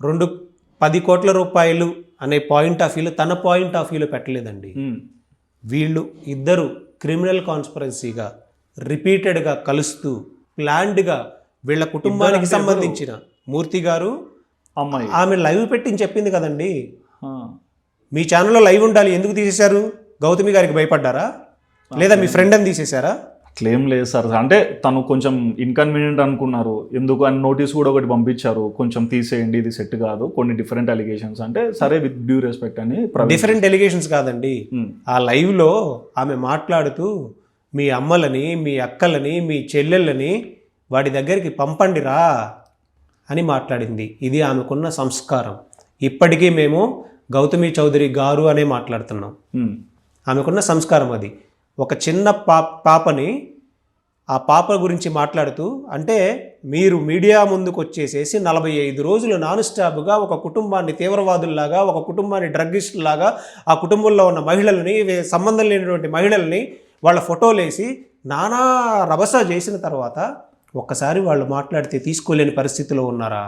10 కోట్ల రూపాయలు అనే పాయింట్ ఆఫ్ వ్యూలో తన పాయింట్ ఆఫ్ వ్యూలో పెట్టలేదండి. వీళ్ళు ఇద్దరు క్రిమినల్ కాన్స్పిరసీగా రిపీటెడ్గా కలుస్తూ ప్లాన్డ్గా వీళ్ళ కుటుంబానికి సంబంధించిన మూర్తి గారు అమ్మాయి ఆమె లైవ్ పెట్టి చెప్పింది కదండి, మీ ఛానల్లో లైవ్ ఉండాలి, ఎందుకు తీసేశారు? గౌతమి గారికి భయపడ్డారా లేదా మీ ఫ్రెండ్ అని తీసేశారా? క్లెయిమ్ లేదు సార్. అంటే తను కొంచెం ఇన్కన్వీనియంట్ అనుకున్నారు, ఎందుకు అని నోటీస్ కూడా ఒకటి పంపించారు, కొంచెం తీసేయండి ఇది సెట్ కాదు, కొన్ని డిఫరెంట్ అలిగేషన్స్ అంటే సరే విత్ డ్యూ రెస్పెక్ట్ అని. డిఫరెంట్ ఎలిగేషన్స్ కాదండి, ఆ లైవ్లో ఆమె మాట్లాడుతూ మీ అమ్మలని, మీ అక్కలని, మీ చెల్లెళ్ళని వాడి దగ్గరికి పంపండిరా అని మాట్లాడింది. ఇది ఆమెకున్న సంస్కారం. ఇప్పటికీ మేము గౌతమి చౌదరి గారు అనే మాట్లాడుతున్నాం. ఆమెకున్న సంస్కారం అది. ఒక చిన్న పాపని ఆ పాప గురించి మాట్లాడుతూ, అంటే మీరు మీడియా ముందుకు వచ్చేసేసి 45 రోజులు నాన్ స్టాప్గా ఒక కుటుంబాన్ని తీవ్రవాదుల్లాగా, ఒక కుటుంబాన్ని డ్రగ్గిస్టులాగా, ఆ కుటుంబంలో ఉన్న మహిళల్ని, సంబంధం లేనటువంటి మహిళల్ని వాళ్ళ ఫోటోలు వేసి నానా రభస చేసిన తర్వాత ఒక్కసారి వాళ్ళు మాట్లాడితే తీసుకోలేని పరిస్థితిలో ఉన్నారా?